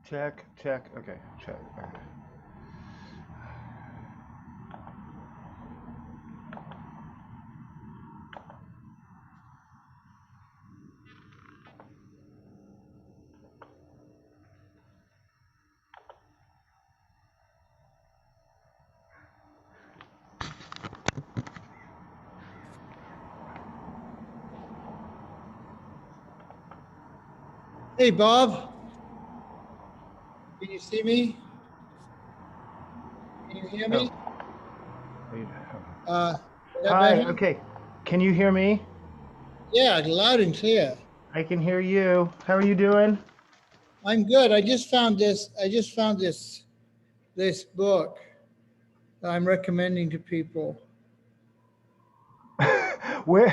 Check, check. Okay, check. Okay. Hey, Bob. Can you see me? Can you hear me? Oh. Is that Hi. better? Okay. Can you hear me? Yeah, loud and clear. I can hear you. How are you doing? I'm good. I just found this book that I'm recommending to people. Where?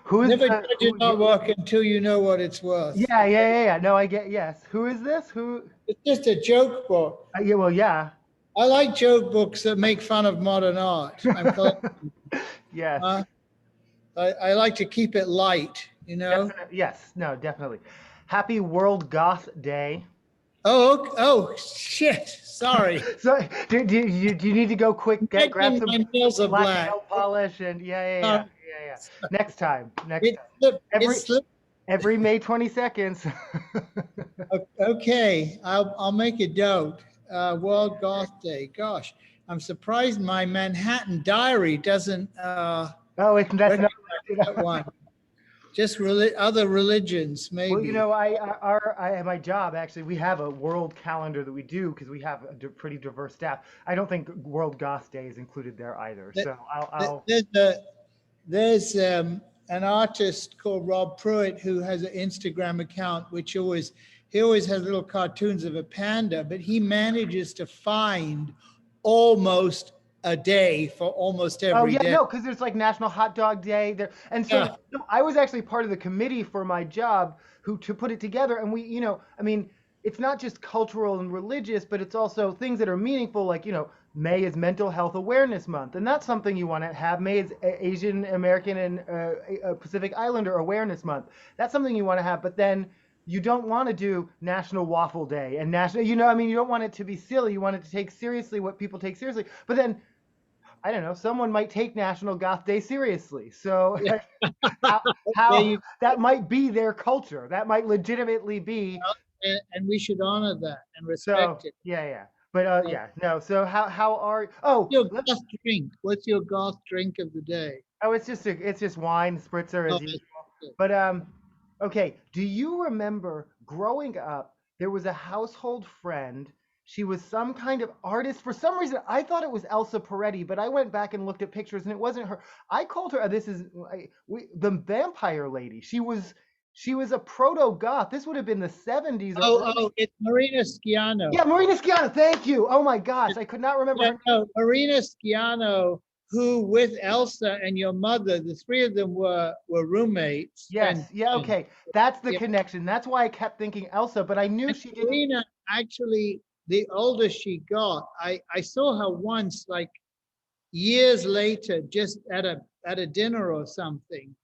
Who is Never the? judge Who? an artwork until you know what it's worth. Yeah. No, I get. Yes. Who is this? Who? It's just a joke book. Yeah. Well, yeah. I like joke books that make fun of modern art. I'm collecting. Yes. Uh, I like to keep it light, you know? Definitely. Yes. No. Definitely. Happy World Goth Day. Oh, shit. Sorry. So, do you need to go quick grab some My nails are black black. nail polish and Sorry. yeah. Next time. It slipped. It Every slipped. every May 22nd. Okay, I'll make a note. World Goth Day. Gosh, I'm surprised my Manhattan Diary doesn't Oh, that's not. recognize that one. Just other religions, Well, maybe. I at my job actually we have a world calendar that we do because we have a pretty diverse staff. I don't think World Goth Day is included there either. Th- So I'll There's an artist called Rob Pruitt who has an Instagram account, which he always has little cartoons of a panda, but he manages to find almost a day for almost Oh every yeah, day. no, because there's like National Hot Dog Day there, and so Yeah. no, I was actually part of the committee for my job who to put it together, and we, I mean, it's not just cultural and religious, but it's also things that are meaningful, like May is Mental Health Awareness Month, and that's something you want to have. May is Asian American and Pacific Islander Awareness Month. That's something you want to have, but then you don't want to do National Waffle Day and national, I mean, you don't want it to be silly. You want it to take seriously what people take seriously, but then I don't know, someone might take National Goth Day seriously. So Yeah. There how you that might be their culture. That might legitimately be. go. And we should honor that and So respect it. yeah. But Uh, yeah, no. So how are your goth drink? What's your goth drink of the day? it's just wine spritzer Oh, as usual. But okay, do you remember growing up there was a household friend. She was some kind of artist. For some reason, I thought it was Elsa Peretti, but I went back and looked at pictures and it wasn't her. I called her, the vampire lady. She was a proto goth. This would have been the 70s or early. It's Marina Schiano. Yeah, Marina Schiano. Thank you. Oh my gosh, I could not remember her Yeah, name. no, Marina Schiano, who with Elsa and your mother, the three of them were roommates. Yes. Yeah. And Okay. That's the yeah, connection. That's why I kept thinking Elsa, but I knew and she didn't. Marina actually, the older she got, I saw her once, like years later, just at a dinner or something,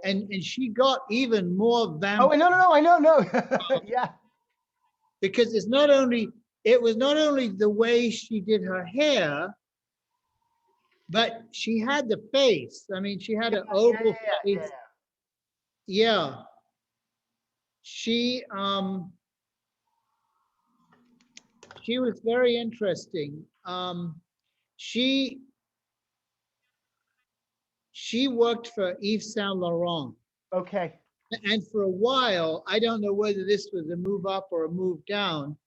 and she got even more Oh, vampire no. I know. No. Yeah. because it was not only the way she did her hair, but she had the face. I mean, she had an oval Yeah. face. Yeah, she she was very interesting. She she worked for Yves Saint Laurent, Okay. and for a while, I don't know whether this was a move up or a move down.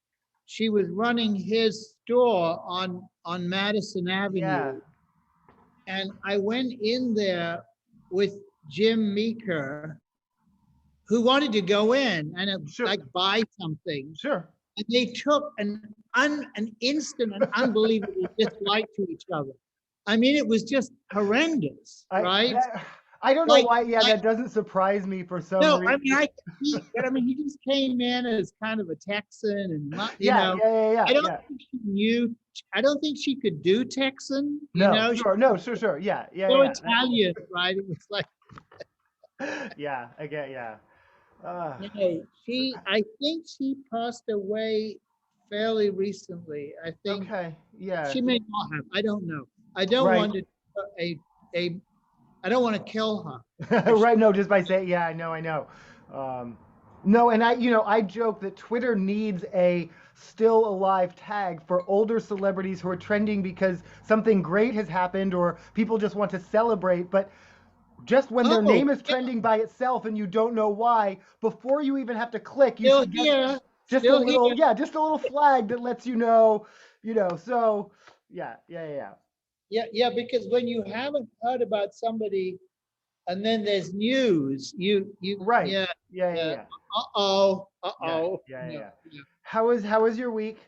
She was running his store on Madison Yeah. Avenue, and I went in there with Jim Meeker, who wanted to go in and Sure. like buy something. Sure. And they took an an instant and unbelievable dislike to each other. I mean, it was just horrendous, I right? that, I don't know Like, why. Yeah, like that doesn't surprise me for some no, I reason. mean, he just came in as kind of a Texan, and Yeah, yeah, yeah, yeah, I don't yeah. think she knew. I don't think she could do Texan. No, She's sure, no, sure, sure. Yeah, yeah, so yeah, Italian, right? It was like, yeah. I get, yeah. Uh, I think she passed away fairly recently. I think okay, yeah, she may not have. I don't know. I don't right. want to a a. I don't want to kill her. If she, Right, no, just by saying, yeah, I know. Um, no, and I joke that Twitter needs a still alive tag for older celebrities who are trending because something great has happened or people just want to celebrate. But just when their oh, name is yeah, trending by itself and you don't know why, before you even have to click, you still should get here, just a still little, here. yeah, just a little flag that lets you know, So, yeah, yeah, yeah, Yeah, yeah. Because when you haven't heard about somebody, and then there's news, right, yeah, yeah, yeah, yeah. yeah, yeah, yeah, yeah. No, Yeah. yeah. How was your week?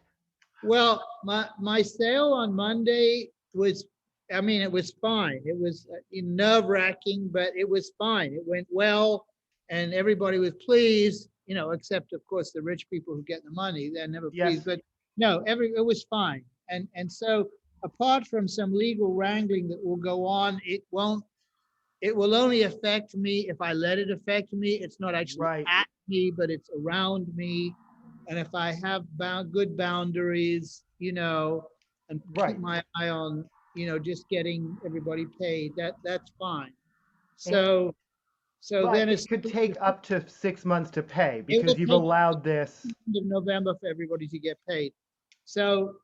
Well, my sale on Monday was, I mean, it was fine. It was nerve-wracking, but it was fine. It went well, and everybody was pleased, except of course the rich people who get the money, they're never pleased. Yes. But no, it was fine. And so apart from some legal wrangling that will go on, it will only affect me if I let it affect me. It's not actually Right. at me, but it's around me. And if I have good boundaries, and keep Right. my eye on, just getting everybody paid, that's fine. And, So but then it could take up to 6 months to pay it because will you've take allowed this. the end of November for everybody to get paid. So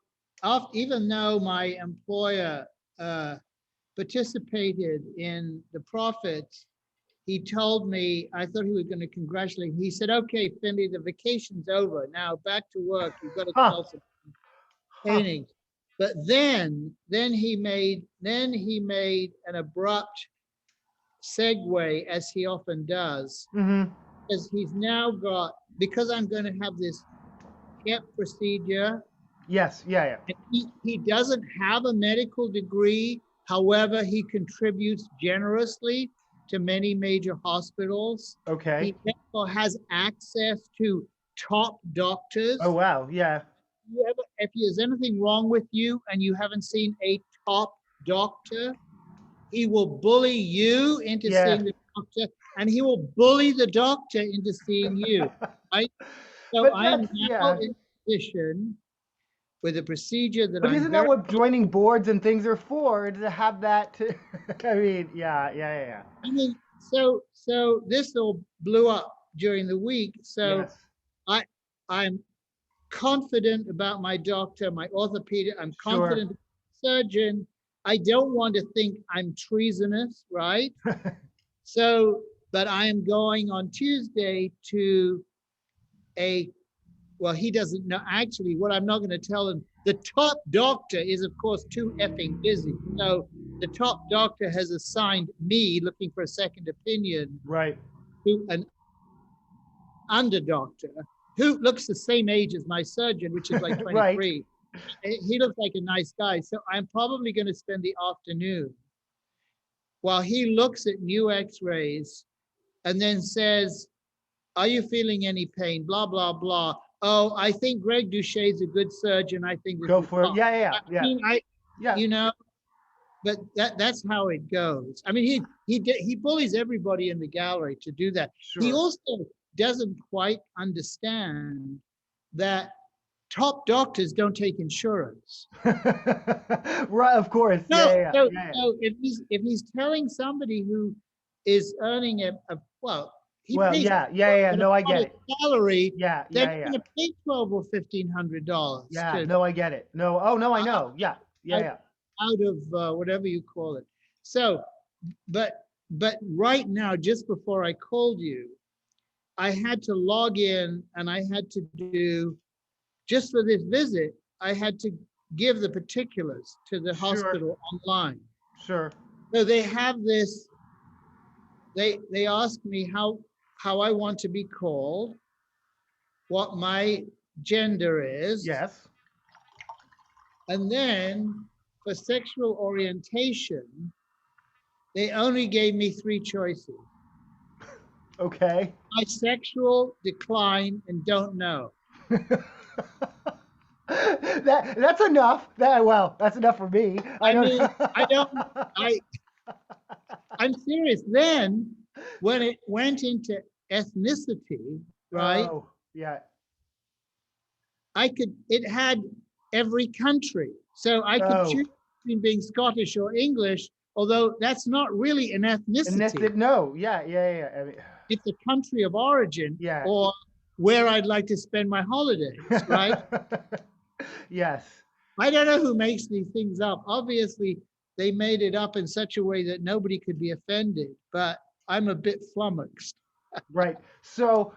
even though my employer uh, participated in the profits, he told me, I thought he was going to congratulate me. He said, okay, Finley, the vacation's over. Now back to work. You've got to Huh. sell some Huh. paintings. But then he made an abrupt segue, as he often does, Mm-hmm. because because I'm going to have this hip procedure. Yes. Yeah. Yeah. And he doesn't have a medical degree. However, he contributes generously to many major hospitals. Okay. He therefore has access to top Oh doctors. wow. Yeah. If there's anything wrong with you and you haven't seen a top doctor, he will bully you into Yeah. seeing the doctor, and he will bully the doctor into seeing you. Right? So But I am that's now yeah. in a position with a procedure that But I'm isn't that very, what joining boards and things are for? To have that to I mean, yeah, yeah, yeah, yeah. I mean, so this all blew up during the week. So Yes. I I'm confident about my doctor, my orthopedic. I'm Sure. confident about the surgeon. I don't want to think I'm treasonous, right? So, but I am going on Tuesday to a, well, he doesn't know. Actually, what I'm not going to tell him, the top doctor is, of course, too effing busy. So the top doctor has assigned me, looking for a second opinion, Right. to an under doctor who looks the same age as my surgeon, which is like Right. 23. He looks like a nice guy. So I'm probably going to spend the afternoon while he looks at new x-rays and then says, are you feeling any pain? Blah, blah, blah. Oh, I think Greg Doucet's a good surgeon. I think this Go is for it. fine. Yeah, yeah, I yeah. mean, Yeah. you know, but that's how it goes. I mean, he bullies everybody in the gallery to do that. He Sure. also doesn't quite understand that top doctors don't take insurance. Right, of course. No, Yeah, yeah, so yeah, yeah. so if he's telling somebody who is earning a well, he Well, pays yeah, yeah, yeah, yeah. a No, I get modest it. salary, Yeah, then yeah, you're yeah. going to pay $1,200 or $1,500 Yeah, to no, I get it. No, oh no, I uh, know. Yeah, yeah, out, yeah. out of whatever you call it. So, but right now, just before I called you, I had to log in and I had to do, just for this visit, I had to give the particulars to the Sure, hospital online. sure. So they have this, they ask me how I want to be called, what my gender is, Yes. And then for sexual orientation, they only gave me 3 choices: Okay. bisexual, decline, and don't know. That's enough. That's enough for me. I I don't. mean, I, I'm serious. Then when it went into ethnicity, right, Oh, yeah. it had every country. So I could Oh, choose between being Scottish or English, although that's not really an and that's ethnicity. it. No, yeah, yeah, yeah. I mean, It's a country of origin yeah. or where I'd like to spend my holidays, right? Yes. I don't know who makes these things up. Obviously, they made it up in such a way that nobody could be offended, but I'm a bit flummoxed. Right. So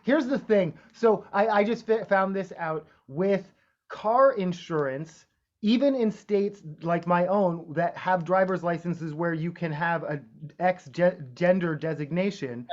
here's the thing. So I just found this out with car insurance, even in states like my own that have driver's licenses where you can have a gender designation.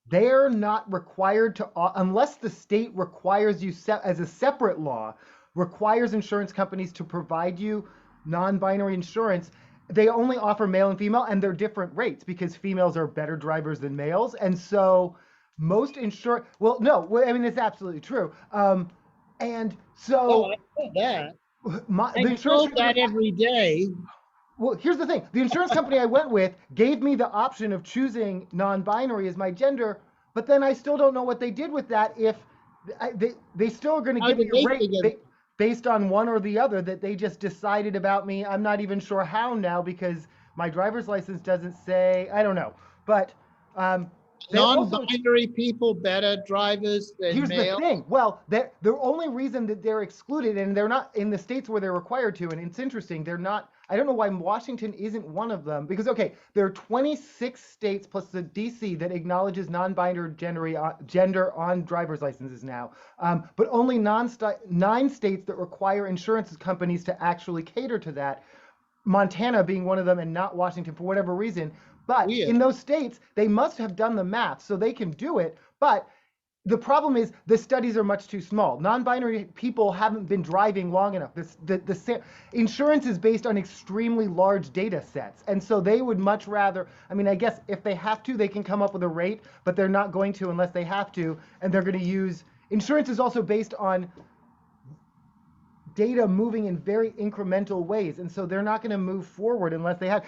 They're not required to, unless the state requires you as a separate law, requires insurance companies to provide you non-binary insurance. They only offer male and female, and they're different rates because females are better drivers than males. And so most insurance, well, no, I mean, it's absolutely true. And Oh, so I know that. the I'm insurance told company, that every day. well, here's the thing. The insurance company I went with gave me the option of choosing non-binary as my gender, but then I still don't know what they did with that. If they still are going to How give me did a they rate figure that? based on one or the other that they just decided about me. I'm not even sure how now because my driver's license doesn't say. I don't know, but they also Non-binary people better drivers than here's the male? thing. Well, the only reason that they're excluded, and they're not in the states where they're required to, and it's interesting, they're not. I don't know why Washington isn't one of them, because okay, there are 26 states plus the DC that acknowledges non-binary gender on driver's licenses now, but only 9 states that require insurance companies to actually cater to that. Montana being one of them and not Washington for whatever reason. But Weird. in those states, they must have done the math so they can do it. But the problem is the studies are much too small. Non-binary people haven't been driving long enough. Insurance is based on extremely large data sets, and so they would much rather. I mean, I guess if they have to, they can come up with a rate, but they're not going to unless they have to, and they're going to use. Insurance is also based on data moving in very incremental ways, and so they're not going to move forward unless they have.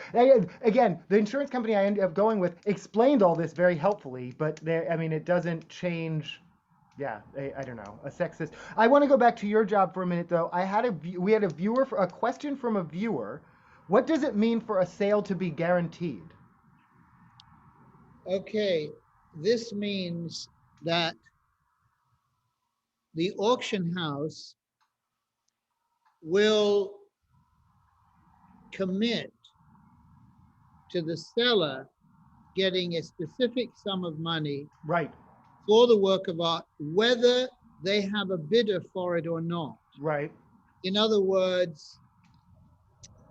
Again, the insurance company I ended up going with explained all this very helpfully, but I mean, it doesn't change. Yeah, I don't know, a sexist. I want to go back to your job for a minute, though. We had a question from a viewer. What does it mean for a sale to be guaranteed? Okay, this means that the auction house will commit to the seller getting a specific sum of money Right, for the work of art, whether they have a bidder for it or not. right, In other words,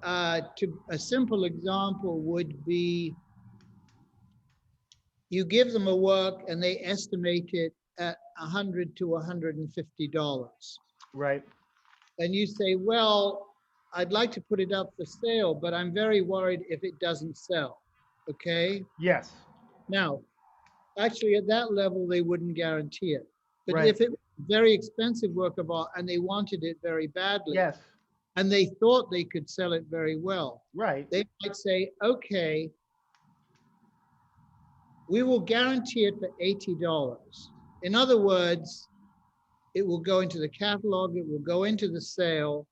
to a simple example would be you give them a work and they estimate it at $100 to $150. right. And you say, well, I'd like to put it up for sale, but I'm very worried if it doesn't sell. Okay. Yes, Now, actually, at that level, they wouldn't guarantee it. But right. if it was a very expensive work of art and they wanted it very badly, Yes, and they thought they could sell it very well, right. they might say, okay, we will guarantee it for $80. In other words, it will go into the catalog, it will go into the sale,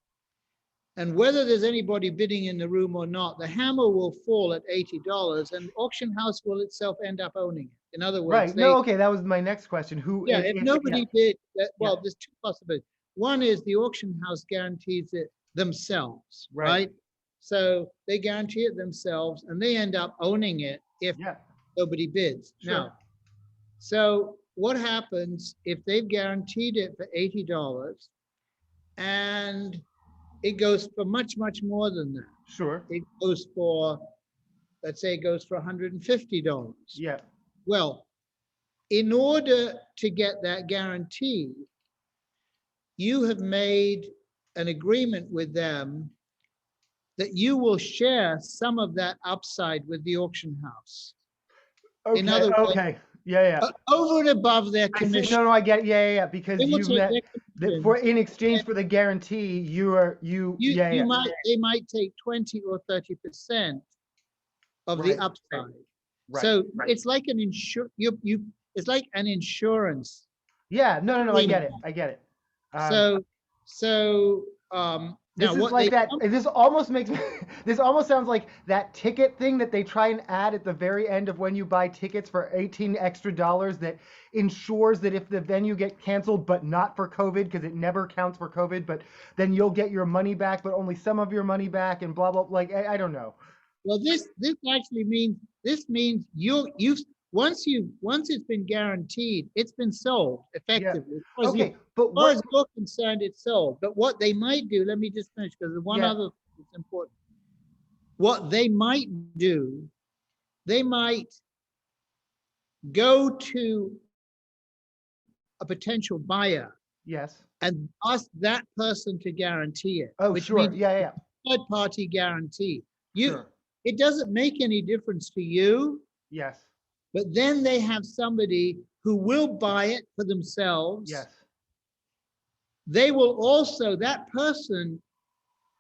and whether there's anybody bidding in the room or not, the hammer will fall at $80 and the auction house will itself end up owning it. In other words, Right. No, okay, that was my next question. Who, yeah, if yeah, nobody bid, yeah, well, there's 2 possibilities. One is the auction house guarantees it themselves, right. right? So they guarantee it themselves and they end up owning it if Yeah, nobody bids. sure. Now, so what happens if they've guaranteed it for $80 and it goes for much, much more than that? Sure. It goes for, let's say it goes for $150. Yeah. Well, in order to get that guarantee, you have made an agreement with them that you will share some of that upside with the auction house. In Okay. other words, Okay. Yeah. Yeah. over and above their I see. commission, No, I get it. Yeah. Yeah. Yeah. they Because will you take met their that commission. for in exchange And for the guarantee, you. Yeah. you Yeah. might they might take 20 or 30% of the Right. upside. Right. So it's like an it's like an insurance Yeah. No. No. No. I get premium. it. I get it. Um, So now This is what like they that. This almost makes me. This almost sounds like that ticket thing that they try and add at the very end of when you buy tickets for 18 extra dollars that ensures that if the venue get canceled, but not for COVID, because it never counts for COVID, but then you'll get your money back, but only some of your money back, and blah blah. Like I don't know. well this actually means you once it's been guaranteed, it's been sold Yeah. effectively. Okay, but As far what? as you're concerned, it's sold. But what they might do, let me just finish because there's one Yeah. other thing that's important. What they might do, they might go to a potential buyer Yes. and ask that person to guarantee it, Oh, which sure. means Yeah. Yeah. third party guarantee. You Sure. it doesn't make any difference to you, Yes. but then they have somebody who will buy it for themselves. Yes. They will also, that person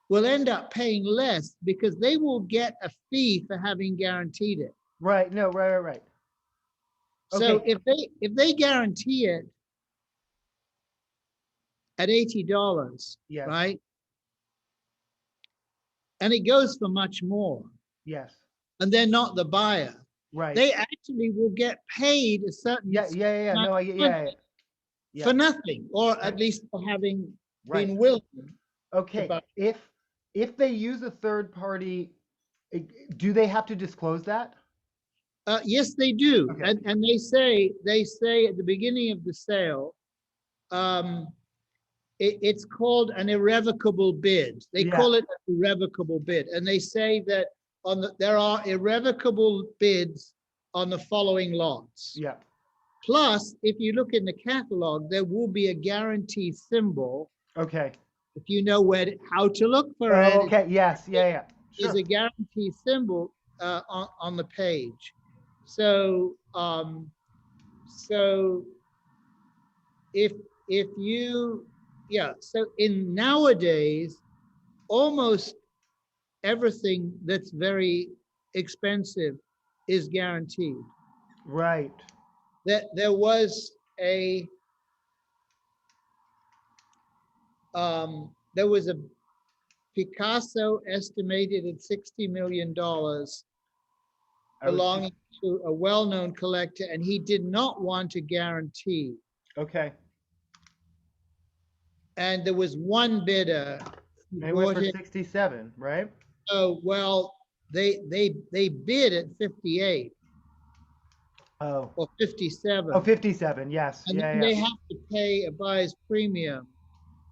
will end up paying less because they will get a fee for having guaranteed it. Right. No. Right. Right. Right. So Okay. if they guarantee it at $80, Yes. right? And it goes for much more, Yes. and they're not the buyer, Right. they actually will get paid a certain Yeah. Yeah. Yeah. Yeah. amount No. I of get. Yeah. money Yeah. Yeah. for nothing, or Right. at least for having Right. been willing to Okay, buy. if they use a third party, eh, do they have to disclose that? Yes, they do, Okay. and they say at the beginning of the sale, um, it's called an irrevocable bid. They Yeah. call it an irrevocable bid, and they say that there are irrevocable bids on the following lots. Yeah. Plus, if you look in the catalog, there will be a guarantee symbol. Okay. If you know how to look for Oh, it, okay. Yes. Yeah. Yeah. is Sure. a guarantee symbol on the page. So so if you so in nowadays, almost everything that's very expensive is guaranteed. Right. That there was a Picasso estimated at $60 million I was belonging to a well-known collector, and he did not want a guarantee. okay. And there was one bidder who And it went bought for it. 67, right? Oh, well, they bid at 58 Oh. or 57, Oh, 57. Yes. and Yeah. then Yeah. they have to pay a buyer's premium.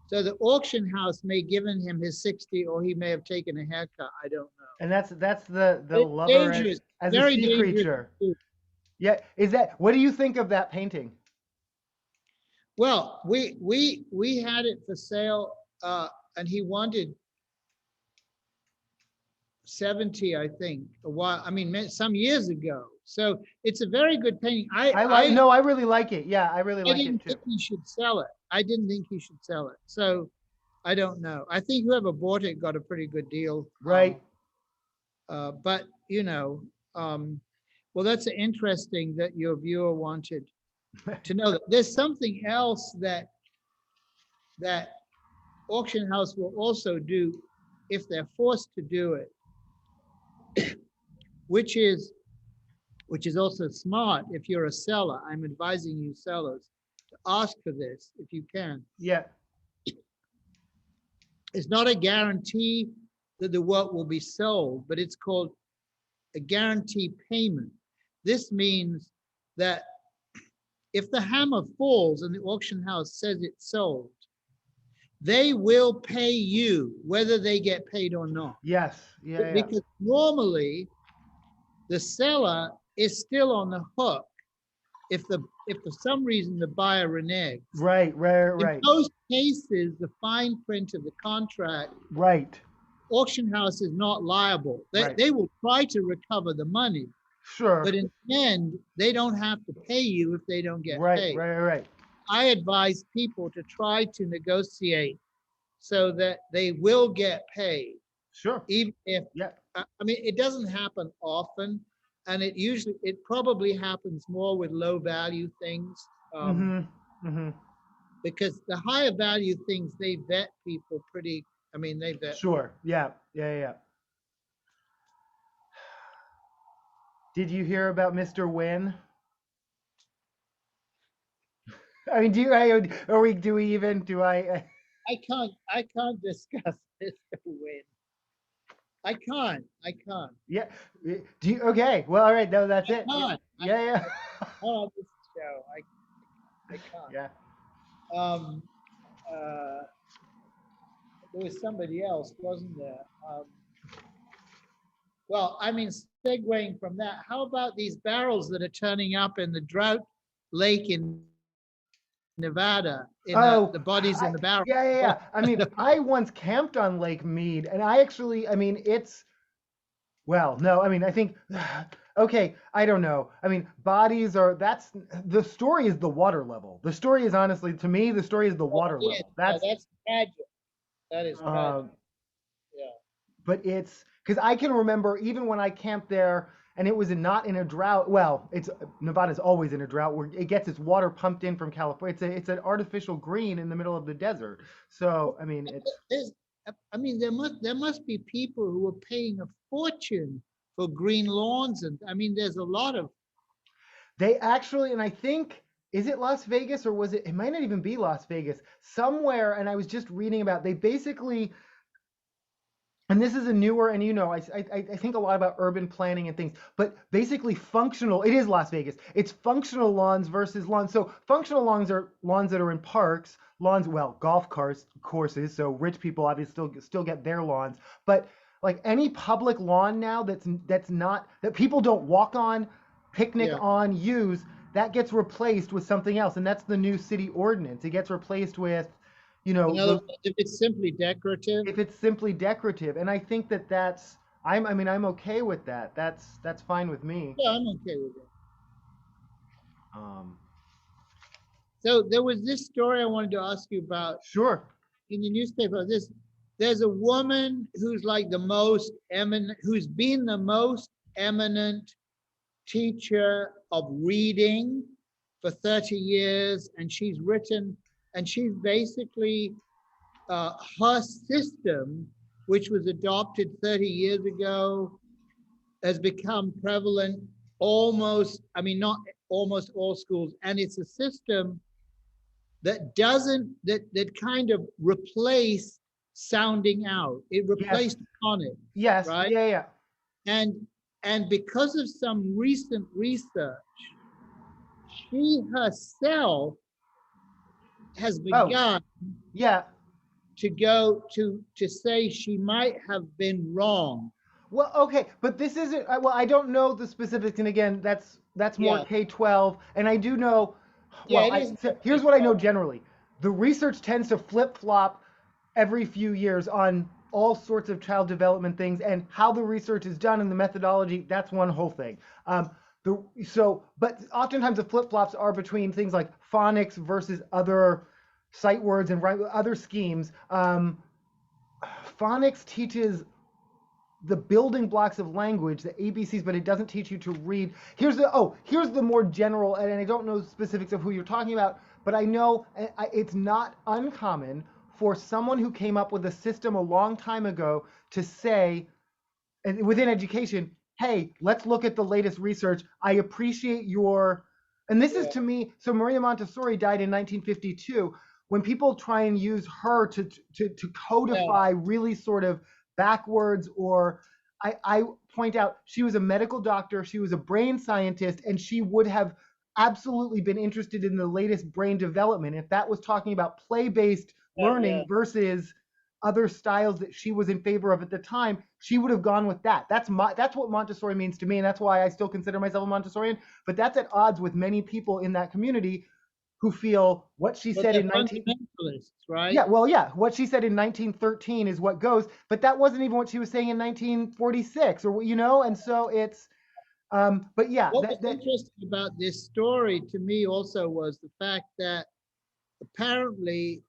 So the auction house may have given him his 60, or he may have taken a haircut. I don't know. And that's the It's lover dangerous, as a very sea dangerous. creature. Yeah. Is that what do you think of that painting? Well, we had it for sale, and he wanted 70, I think, a while. I mean, some years ago. So it's a very good painting. I really like it. Yeah, I really I like didn't it too. think he should sell it. I didn't think he should sell it. So I don't know. I think whoever bought it got a pretty good deal. Right. But well, that's interesting that your viewer wanted to know that. There's something else that auction house will also do if they're forced to do it, which is also smart. If you're a seller, I'm advising you sellers to ask for this if you can. Yeah. It's not a guarantee that the work will be sold, but it's called a guarantee payment. This means that if the hammer falls and the auction house says it's sold, they will pay you whether they get paid or not. Yes. Yeah. Yeah. Because normally the seller is still on the hook if if for some reason the buyer reneges. Right, right, In right, most cases, the fine print of the contract, right, auction house is not liable. right. They will try to recover the money, Sure. but in the end, they don't have to pay you if they don't get Right, paid. right, right. I advise people to try to negotiate so that they will get paid, Sure. even if, Yeah. I mean, it doesn't happen often, and it probably happens more with low value things, Mm-hmm. Mm-hmm. because the higher value things, they vet people pretty, I mean, they vet people. Sure. Yeah. Yeah. Yeah. Did you hear about Mr. Wynn? I mean, or we, do we even, do I, I can't discuss this win. I can't, yeah. Do you, okay. Well, all right. No, that's I it. can't. Yeah. Yeah. On this show, I can't. Yeah. Um, uh, there was somebody else, wasn't there? Well, I mean, segueing from that, how about these barrels that are turning up in the drought lake in Nevada, in Oh, the bodies in the barrel? yeah, yeah, yeah. I mean, I once camped on Lake Mead, and I actually, I mean, it's, well, no, I mean, I think, okay, I don't know. I mean, bodies are, that's, the story is the water level. The story is honestly, to me, the story is the water Yeah, level. no, That's, that's tragic. That is tragic. um, Yeah. but it's, because I can remember even when I camped there, and it was not in a drought. Well, it's Nevada's always in a drought where it gets its water pumped in from California. It's an artificial green in the middle of the desert. So I mean, it's There's, I mean, there must be people who are paying a fortune for green lawns, and I mean, there's a lot of, they actually, and I think, is it Las Vegas or was it? It might not even be Las Vegas. Somewhere, and I was just reading about. They basically, and this is a newer, and I think a lot about urban planning and things, but basically functional. It is Las Vegas. It's functional lawns versus lawns. So functional lawns are lawns that are in parks, lawns, well, courses. So rich people obviously still get their lawns, but like any public lawn now that's not, that people don't walk on, picnic yeah. on, use, that gets replaced with something else, and that's the new city ordinance. It gets replaced with, In other the, words, if it's simply decorative, if it's simply decorative. And I think that's, I mean, I'm okay with that. That's fine with me. yeah, I'm okay with it. Um, So there was this story I wanted to ask you about sure. in the newspaper. There's a woman who's like the most eminent, who's been the most eminent teacher of reading for 30 years, and she's written, and she's basically, her system, which was adopted 30 years ago, has become prevalent almost, I mean, not almost all schools, and it's a system that doesn't, that kind of replaced sounding out. It Yes. replaced phonics, Yes. right? Yeah. Yeah. And because of some recent research, she herself has Oh, begun yeah. to go to say she might have been wrong. Well, okay, but this isn't. Well, I don't know the specifics, and again, that's more Yeah, K-12, and I do know. yeah, Well, it is. so here's what I know generally: the research tends to flip-flop every few years on all sorts of child development things, and how the research is done and the methodology. That's one whole thing. But oftentimes the flip-flops are between things like phonics versus other sight words and other schemes. Phonics teaches the building blocks of language, the ABCs, but it doesn't teach you to read. Here's the more general, and I don't know specifics of who you're talking about, but I know it's not uncommon for someone who came up with a system a long time ago to say, and within education, hey, let's look at the latest research. I appreciate your, and this is Yeah, to me, so Maria Montessori died in 1952. When people try and use her to yeah, codify really sort of backwards, or I point out she was a medical doctor, she was a brain scientist, and she would have absolutely been interested in the latest brain development if that was talking about play-based yeah, yeah. learning versus other styles that she was in favor of at the time, she would have gone with that. That's what Montessori means to me, and that's why I still consider myself a Montessorian. But that's at odds with many people in that community who feel what she But said they're in 19 fundamentalists, right? yeah, well, yeah, what she said in 1913 is what goes, but that wasn't even what she was saying in 1946, or and so it's but yeah, What was that interesting about this story to me also was the fact that apparently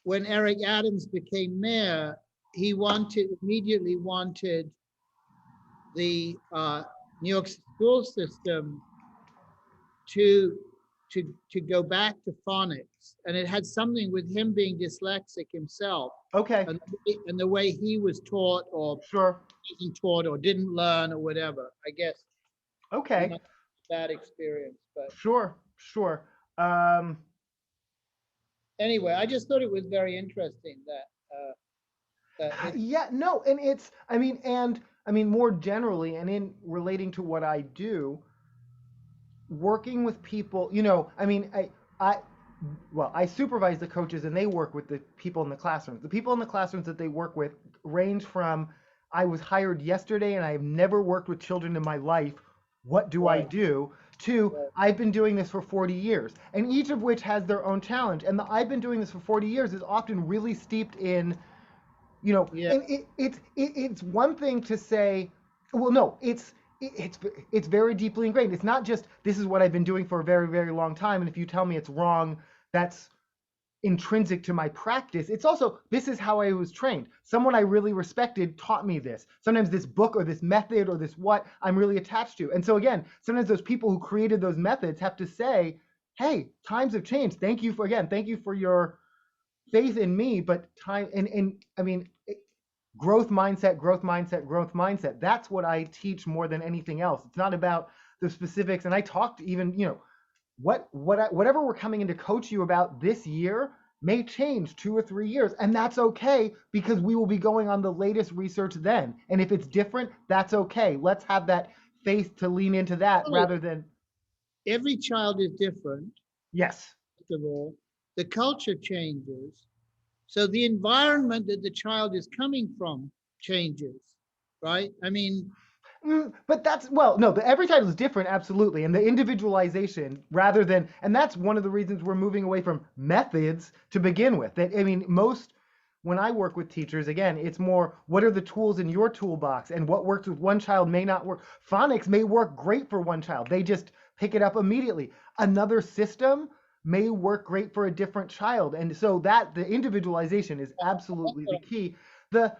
when Eric Adams became mayor, he immediately wanted the New York school system to to go back to phonics, and it had something with him being dyslexic himself, okay, and the way he was taught or sure, wasn't taught or didn't learn or whatever. I guess he okay, must have bad experience, but sure. Um, anyway, I just thought it was very interesting that this. yeah, no, and I mean more generally, and in relating to what I do, working with people, I well, I supervise the coaches and they work with the people in the classrooms. The people in the classrooms that they work with range from I was hired yesterday and I have never worked with children in my life. What do I Right, do? To right. I've been doing this for 40 years, and each of which has their own challenge. And the I've been doing this for 40 years is often really steeped in Yeah. and it's one thing to say, well, no, it's very deeply ingrained. It's not just this is what I've been doing for a very, very long time, and if you tell me it's wrong, that's intrinsic to my practice. It's also this is how I was trained. Someone I really respected taught me this. Sometimes this book or this method or this what I'm really attached to. And so again, sometimes those people who created those methods have to say, "Hey, times have changed. Thank you for your faith in me, but time and I mean growth mindset, growth mindset, growth mindset. That's what I teach more than anything else. It's not about the specifics. And I talked even, whatever we're coming in to coach you about this year may change 2 or 3 years, and that's okay because we will be going on the latest research then. And if it's different, that's okay. Let's have that faith to lean into that Well, rather than every child is different. yes. First of all, the culture changes. So the environment that the child is coming from changes, right? I mean, But that's well, no. But every title is different, absolutely, and the individualization rather than, and that's one of the reasons we're moving away from methods to begin with. That I mean, most when I work with teachers, again, it's more what are the tools in your toolbox, and what works with one child may not work. Phonics may work great for one child; they just pick it up immediately. Another system may work great for a different child, and so that the individualization is absolutely the key. The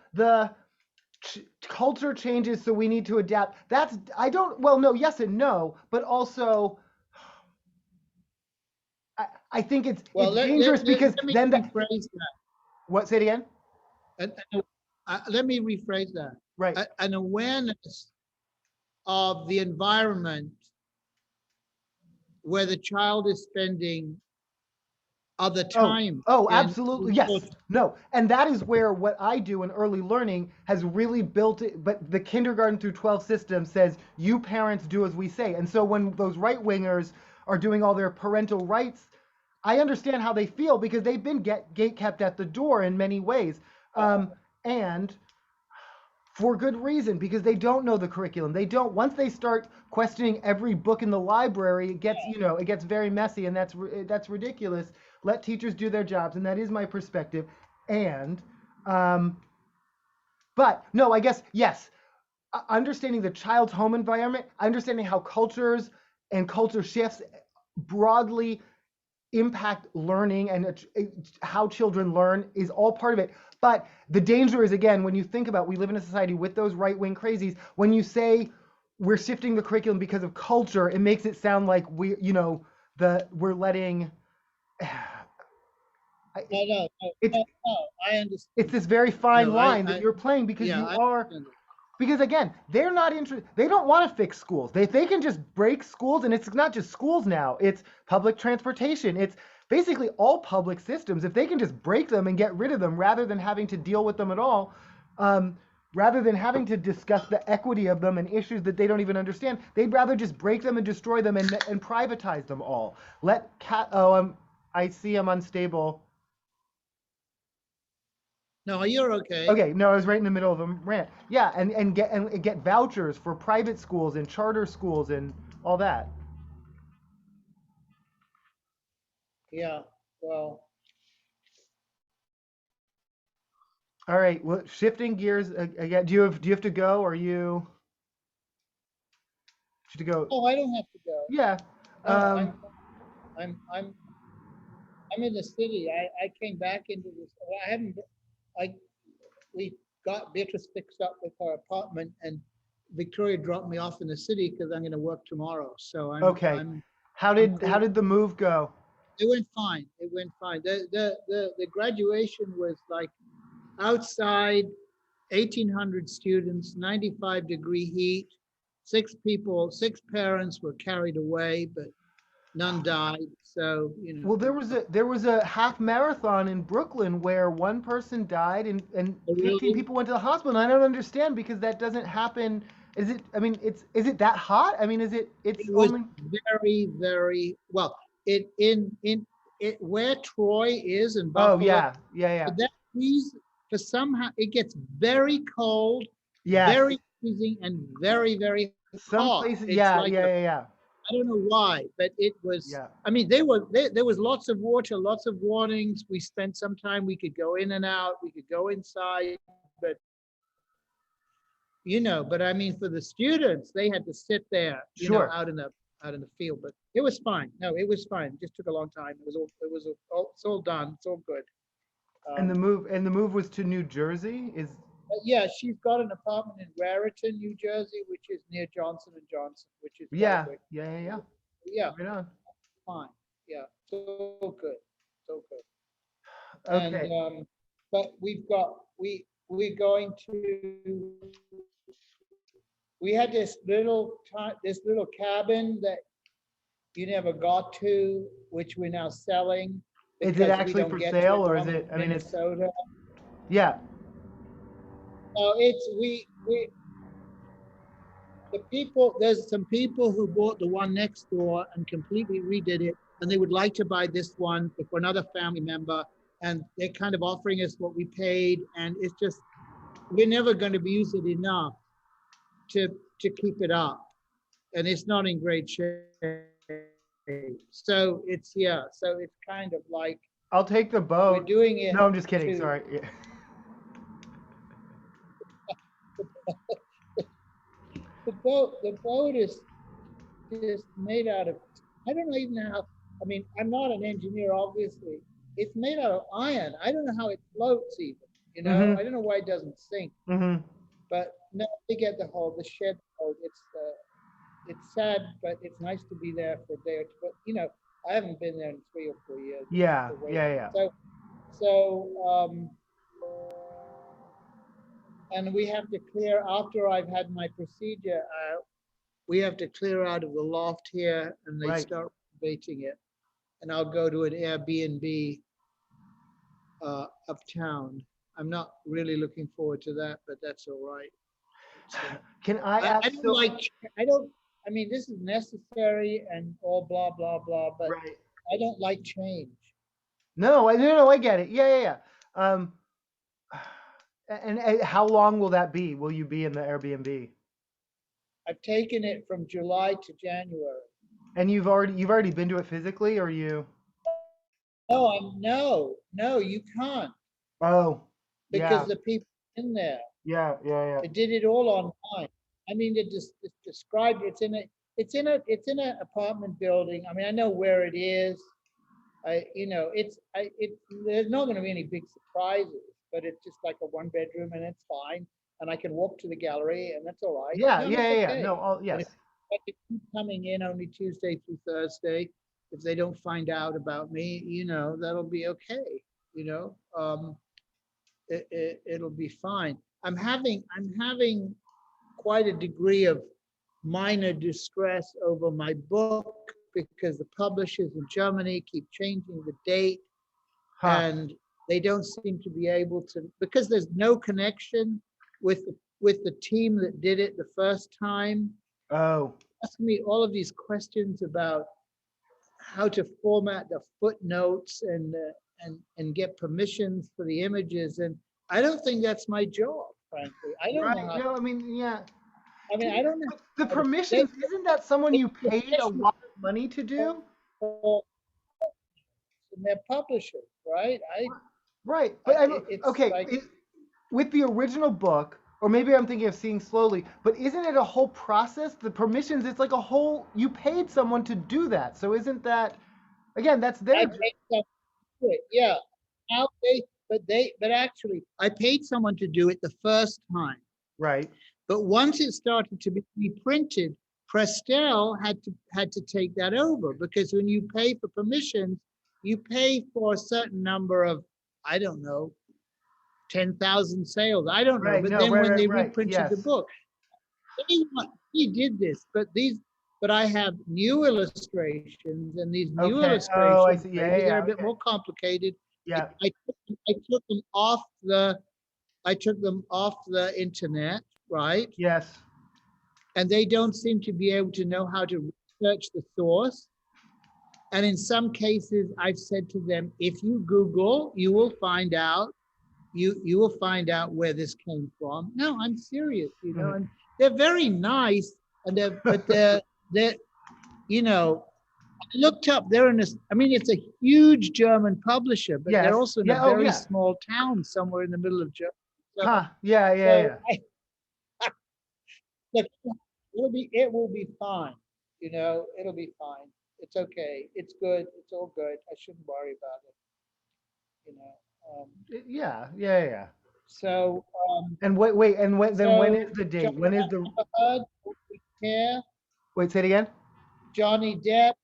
culture changes, so we need to adapt. That's I don't well no yes and no, but also I think well, it's dangerous because let me then that rephrase that. what say it again? Let me rephrase that. Right. An awareness of the environment where the child is spending other Oh, time oh, in. absolutely. Yes. No. And that is where what I do in early learning has really built it. But the kindergarten through 12 system says, you parents do as we say. And so when those right wingers are doing all their parental rights, I understand how they feel because they've been gate kept at the door in many ways. And for good reason because they don't know the curriculum. They don't once they start questioning every book in the library, it gets very messy and that's ridiculous. Let teachers do their jobs, and that is my perspective. And um, but no, I guess yes, understanding the child's home environment, understanding how cultures and culture shifts broadly impact learning and how children learn is all part of it. But the danger is, again, when you think about we live in a society with those right wing crazies, when you say we're shifting the curriculum because of culture, it makes it sound like we're letting. No, no, no, It's no, no, I understand. it's this very fine No, line that you're playing because yeah, you I are understand. because again they're not interested, they don't want to fix schools, they can just break schools, and it's not just schools now, it's public transportation, it's basically all public systems. If they can just break them and get rid of them rather than having to deal with them at all, um, rather than having to discuss the equity of them and issues that they don't even understand, they'd rather just break them and destroy them and privatize them all. I see I'm unstable. No, you're okay. Okay, no, I was right in the middle of a rant. Yeah, and get vouchers for private schools and charter schools and all that. Yeah. Well, All right, well, shifting gears again. Do you have to go? Or you should to go? oh, I don't have to go. Yeah. No, Um. I'm, I'm, I'm in the city. I came back into this. Well, I haven't. I we got Beatrice fixed up with her apartment, and Victoria dropped me off in the city because I'm going to work tomorrow. So Okay. I'm How cool. did the move go? It went fine. It went fine. The graduation was like outside, 1,800 students, 95-degree heat. Six parents were carried away, but none died. So, Well, there was a half marathon in Brooklyn where one person died and 15 really, people went to the hospital. And I don't understand because that doesn't happen. Is it? I mean, is it that hot? I mean, is it? It's it was only. very, very well. It in it where Troy is in Oh Buffalo. yeah, yeah, yeah. For that reason, for somehow it gets very cold, Yes. very freezing, and very, very Some hot. places. It's Yeah, like yeah, a, yeah, yeah, I don't know why, but it was. yeah. I mean, there was lots of water, lots of warnings. We spent some time. We could go in and out. We could go inside, but but I mean, for the students, they had to sit there, Sure. out in the field. But it was fine. No, it was fine. It just took a long time. It's all done. It's all good. Um, And the move was to New Jersey. Is but yeah, she's got an apartment in Raritan, New Jersey, which is near Johnson and Johnson, which is right yeah, where. yeah, yeah, yeah. Yeah, Right on. fine. Yeah, so good, so good. And Okay. but we're going to we had this little cabin that you never got to, which we're now selling Is it because we actually don't for get to sale it or is from it? I mean, it's Minnesota. yeah. It's we there's some people who bought the one next door and completely redid it, and they would like to buy this one for another family member, and they're kind of offering us what we paid, and it's just we're never going to use it enough to keep it up, and it's not in great shape. So it's kind of like I'll take the we're boat. doing it No, I'm just kidding. to Sorry. Yeah. the boat is just made out of, I don't know even how, I mean, I'm not an engineer, obviously. It's made out of iron. I don't know how it floats even. Mm-hmm. I don't know why it doesn't sink, Mm-hmm. but no, they get the shed hold. It's sad, but it's nice to be there for a day or two. But I haven't been there in 3 or 4 years. Yeah. To wait. Yeah. Yeah. So and we have to clear after I've had my procedure. We have to clear out of the loft here, and they Right. start renovating it. And I'll go to an Airbnb uptown. I'm not really looking forward to that, but that's all right. Can I I ask? don't So like. I don't. I mean, this is necessary and all blah blah blah, but right. I don't like change. No, no, I get it. Yeah, yeah, yeah. Um, and how long will that be? Will you be in the Airbnb? I've taken it from July to January. And you've already been to it physically, or you? No, you can't Oh, because yeah, the people in there. yeah, yeah, yeah. They did it all online. I mean, they just described it's in an apartment building. I mean, I know where it is. There's not going to be any big surprises, but it's just like a one bedroom and it's fine. And I can walk to the gallery and that's all right. Yeah, No, yeah, that's yeah, yeah. okay. No, all And if yes. I could keep coming in only Tuesday through Thursday, if they don't find out about me, that'll be okay. You know, it'll be fine. I'm having quite a degree of minor distress over my book because the publishers in Germany keep changing the date, Huh. and they don't seem to be able to, because there's no connection with the team that did it the first time. Oh, Asking me all of these questions about how to format the footnotes and get permissions for the images, and I don't think that's my job, frankly. I don't know Right? how. No, I mean, yeah. I mean, I don't know But the how to. They, permissions, isn't that someone it's you paid a lot of money to do? professional and they're publishers, right? Right. But I'm It's okay. like With the original book, or maybe I'm thinking of Seeing Slowly, but isn't it a whole process? The permissions, it's like a whole, you paid someone to do that. So isn't that, again, that's I their, paid someone to do it. Yeah. Now but actually, I paid someone to do it the first time. right. But once it started to be reprinted, Prestel had to take that over, because when you pay for permissions, you pay for a certain number of, I don't know, 10,000 sales. I don't know. Right. But No, then right, when right, they right. reprinted the Yes. book, he did this, but I have new illustrations, and these new Okay. Oh, I illustrations, see. Yeah, maybe yeah, they're yeah. a bit Okay. more complicated. Yeah. I took them off the internet, right? Yes. And they don't seem to be able to know how to research the source. And in some cases, I've said to them, if you Google, you will find out where this came from. No, I'm serious, Mhm. and they're very nice, and they're you know, I looked up, they're in this, I mean, it's a huge German publisher, but they're Yes. also in a Yeah. Oh, very yeah. small town somewhere in the middle of Germany. So, Huh. Yeah, yeah, so yeah. look, it will be fine. It'll be fine. It's okay. It's good. It's all good. I shouldn't worry about it. You know. Yeah, yeah, yeah. So And wait, and when is so the date? Johnny When is the, Depp, we care. wait, say it again? Johnny Depp,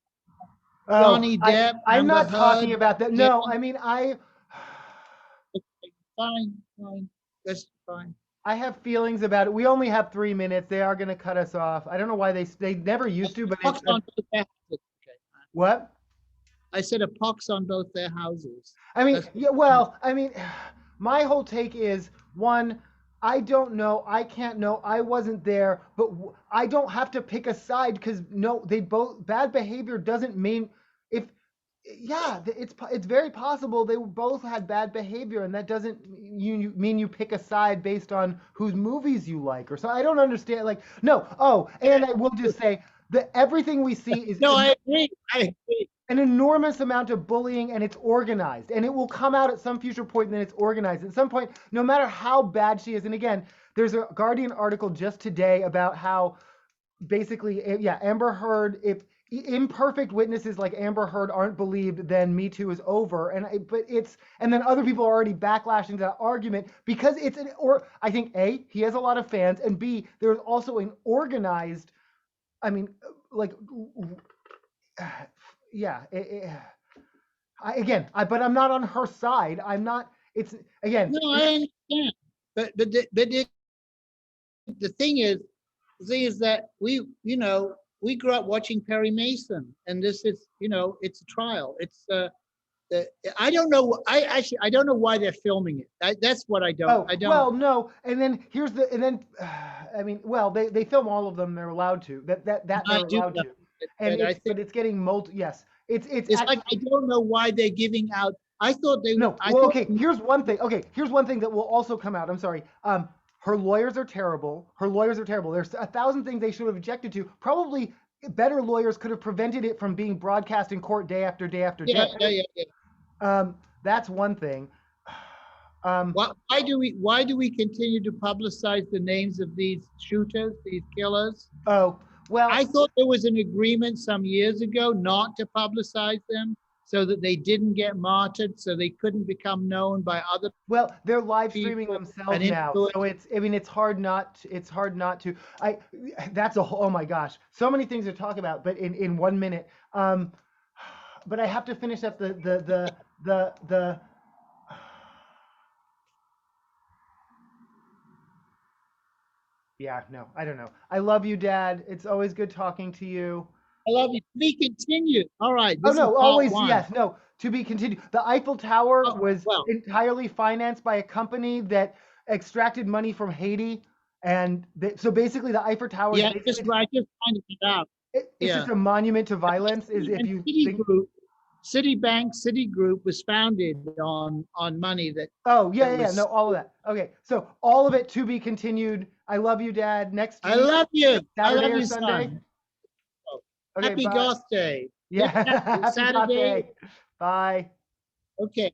Oh, Johnny Depp, I'm Amber not talking Heard. about that. Yeah, No, I mean okay, fine, fine. That's fine. I have feelings about it. We only have 3 minutes. They are going to cut us off. I don't know why they never used to, but Pox on both their houses. Okay. what? I said a pox on both their houses. I mean, That's yeah, well, I mean, my whole take is one, I don't know, I can't know, I wasn't there, but I don't have to pick a side because no, they both bad behavior doesn't mean if yeah, it's very possible they both had bad behavior, and that doesn't you mean you pick a side based on whose movies you like or so. I don't understand. Like, no, oh, and I will just say that everything we see is no, I agree. I agree. an enormous amount of bullying, and it's organized, and it will come out at some future point, and then it's organized at some point, no matter how bad she is. And again, there's a Guardian article just today about how basically, yeah, Amber Heard, if imperfect witnesses like Amber Heard aren't believed, then Me Too is over. And then other people are already backlashing that argument because or I think A, he has a lot of fans, and B, there's also an organized, I mean, like, yeah, but I'm not on her side. I'm not. It's again. No, I understand. But the thing is that we grew up watching Perry Mason, and this is, it's a trial. Uh, I don't know. I don't know why they're filming it. That's what I don't. Oh I don't. well, no. And then I mean, well, they film all of them. They're allowed to. That I they're do allowed know, to. And but I think it's getting multi. Yes, it's it's like I actually. don't know why they're giving out. I thought they. No, I well, thought. okay. Here's one thing. Okay, here's one thing that will also come out. I'm sorry. Her lawyers are terrible. Her lawyers are terrible. There's 1,000 things they should have objected to. Probably better lawyers could have prevented it from being broadcast in court day after day after Yeah, day. yeah, yeah, yeah. That's one thing. Why do we continue to publicize the names of these shooters, these killers? Oh, well, I thought there was an agreement some years ago not to publicize them so that they didn't get martyred, so they couldn't become known by other well, they're live streaming people themselves and now, so influence. I mean, it's hard not to. That's a whole, oh my gosh, so many things to talk about, but in 1 minute. But I have to finish up the yeah, no, I don't know. I love you, Dad. It's always good talking to you. I love you. We continue. All right, Oh this is no, part always one. yes. No, to be continued. The Eiffel Tower Oh, was well, entirely financed by a company that extracted money from Haiti, and so basically the Eiffel Tower is yeah, basically I just find it out. it's Yeah. just a monument to violence. Is if And you think Citigroup. Citibank, Citigroup was founded on money that. Oh, yeah, that yeah, yeah, no, was. all of that. Okay, so all of it to be continued. I love you, Dad. Next I week, love you. I Saturday love or you, Sunday? son. Oh, Okay, happy bye. Goth Day. Yeah, Yeah, happy Goth Saturday. Day. Bye. Okay.